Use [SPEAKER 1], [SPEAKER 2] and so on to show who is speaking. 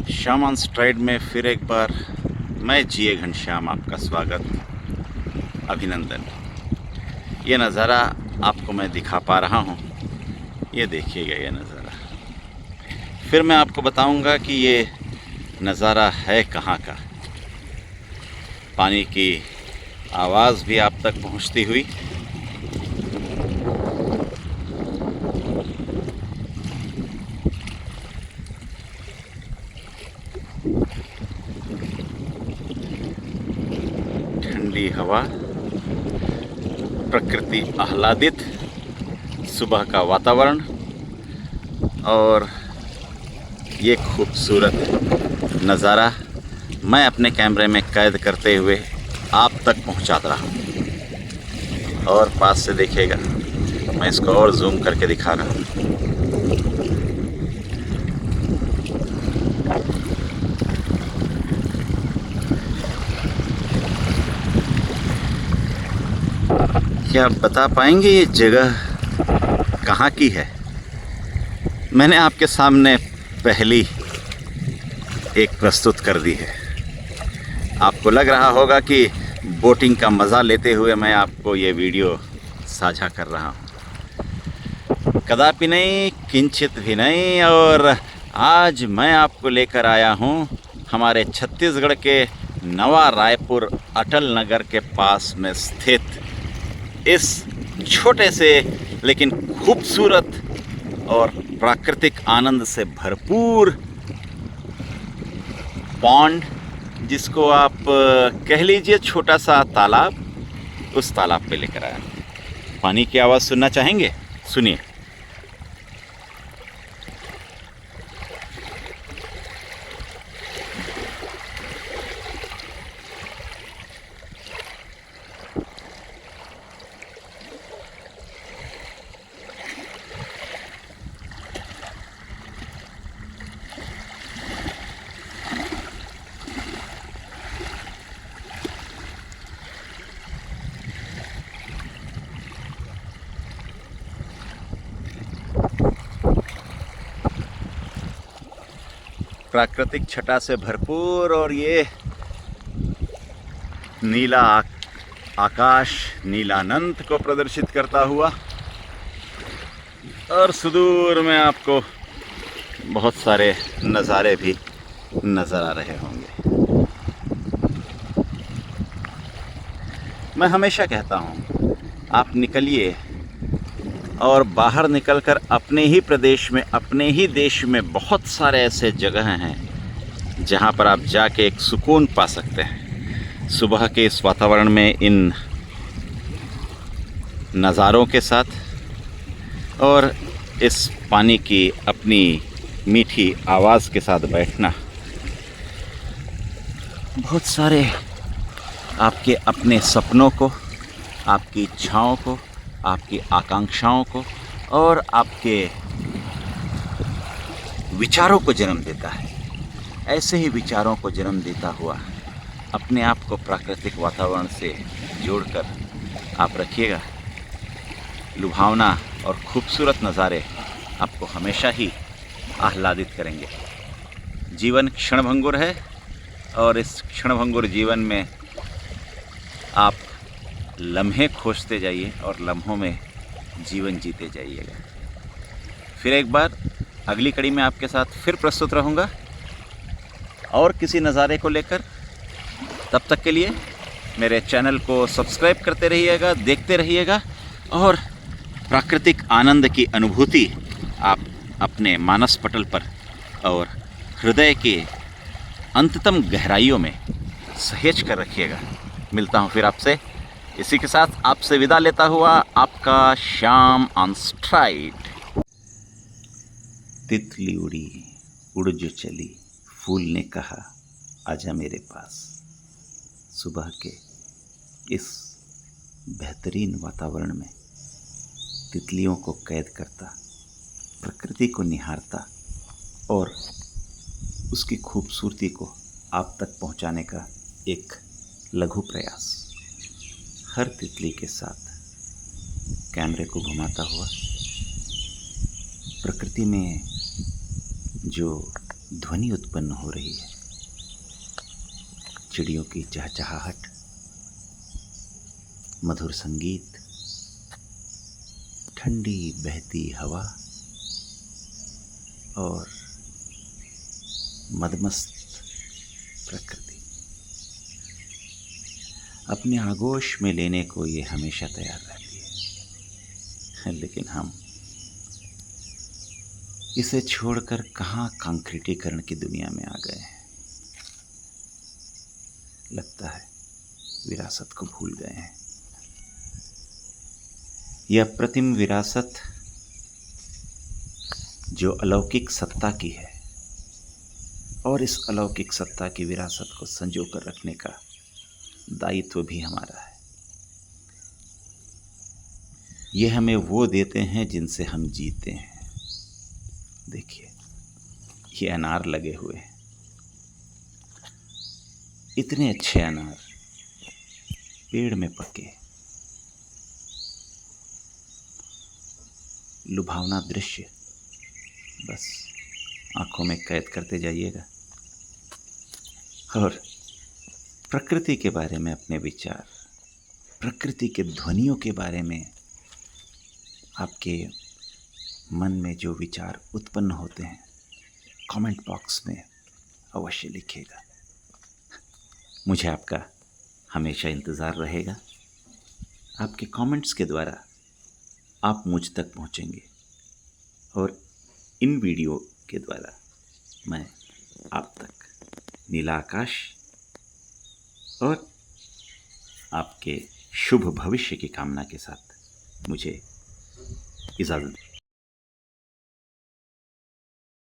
[SPEAKER 1] Shyam STRIDE में फिर एक बार मैं जिए घनश्याम आपका स्वागत, अभिनंदन। ये नज़ारा आपको मैं दिखा पा रहा हूँ, ये देखिएगा ये नज़ारा। फिर मैं आपको बताऊंगा कि ये नज़ारा है कहाँ का। पानी की आवाज़ भी आप तक पहुँचती हुई। ठंडी हवा, प्रकृति आह्लादित, सुबह का वातावरण और ये खूबसूरत नज़ारा मैं अपने कैमरे में कैद करते हुए आप तक पहुंचा रहा हूं। और पास से देखिएगा, मैं इसको और जूम करके दिखा रहा हूं। क्या आप बता पाएंगे ये जगह कहाँ की है? मैंने आपके सामने पहली एक प्रस्तुत कर दी है। आपको लग रहा होगा कि बोटिंग का मज़ा लेते हुए मैं आपको ये वीडियो साझा कर रहा हूँ। कदापि नहीं, किंचित भी नहीं। और आज मैं आपको लेकर आया हूँ हमारे छत्तीसगढ़ के नवा रायपुर अटल नगर के पास में स्थित इस छोटे से लेकिन खूबसूरत और प्राकृतिक आनंद से भरपूर पॉन्ड, जिसको आप कह लीजिए छोटा सा तालाब, उस तालाब पे लेकर आया। पानी की आवाज़ सुनना चाहेंगे? सुनिए। प्राकृतिक छटा से भरपूर और ये नीला आकाश नीलानंद को प्रदर्शित करता हुआ, और सुदूर में आपको बहुत सारे नज़ारे भी नज़र आ रहे होंगे। मैं हमेशा कहता हूँ, आप निकलिए और बाहर निकलकर अपने ही प्रदेश में, अपने ही देश में बहुत सारे ऐसे जगह हैं जहाँ पर आप जाके एक सुकून पा सकते हैं। सुबह के इस वातावरण में, इन नज़ारों के साथ और इस पानी की अपनी मीठी आवाज़ के साथ बैठना, बहुत सारे आपके अपने सपनों को, आपकी इच्छाओं को, आपकी आकांक्षाओं को और आपके विचारों को जन्म देता है। ऐसे ही विचारों को जन्म देता हुआ अपने आप को प्राकृतिक वातावरण से जोड़कर आप रखिएगा। लुभावना और खूबसूरत नज़ारे आपको हमेशा ही आह्लादित करेंगे। जीवन क्षणभंगुर है और इस क्षणभंगुर जीवन में आप लम्हे खोजते जाइए और लम्हों में जीवन जीते जाइएगा। फिर एक बार अगली कड़ी में आपके साथ फिर प्रस्तुत रहूँगा और किसी नज़ारे को लेकर। तब तक के लिए मेरे चैनल को सब्सक्राइब करते रहिएगा, देखते रहिएगा और प्राकृतिक आनंद की अनुभूति आप अपने मानस पटल पर और हृदय के अंततम गहराइयों में सहेज कर रखिएगा। मिलता हूँ फिर आपसे। इसी के साथ आपसे विदा लेता हुआ आपका श्याम ऑन स्ट्राइड। तितली उड़ी, उड़ जो चली, फूल ने कहा आजा मेरे पास। सुबह के इस बेहतरीन वातावरण में तितलियों को कैद करता, प्रकृति को निहारता और उसकी खूबसूरती को आप तक पहुंचाने का एक लघु प्रयास, हर तितली के साथ कैमरे को घुमाता हुआ प्रकृति में जो ध्वनि उत्पन्न हो रही है, चिड़ियों की चहचहाहट, मधुर संगीत, ठंडी बहती हवा और मदमस्त प्रकृति। अपने आगोश में लेने को ये हमेशा तैयार रहती है, लेकिन हम इसे छोड़कर कहाँ कांक्रीटीकरण की दुनिया में आ गए हैं। लगता है विरासत को भूल गए हैं। यह अप्रतिम विरासत जो अलौकिक सत्ता की है, और इस अलौकिक सत्ता की विरासत को संजो कर रखने का दायित्व भी हमारा है। ये हमें वो देते हैं जिनसे हम जीते हैं। देखिए, ये अनार लगे हुए हैं, इतने अच्छे अनार पेड़ में पके, लुभावना दृश्य बस आंखों में कैद करते जाइएगा। और प्रकृति के बारे में अपने विचार, प्रकृति के ध्वनियों के बारे में आपके मन में जो विचार उत्पन्न होते हैं, कमेंट बॉक्स में अवश्य लिखिएगा। मुझे आपका हमेशा इंतज़ार रहेगा। आपके कमेंट्स के द्वारा आप मुझ तक पहुंचेंगे और इन वीडियो के द्वारा मैं आप तक नीला आकाश और आपके शुभ भविष्य की कामना के साथ मुझे इजाज़त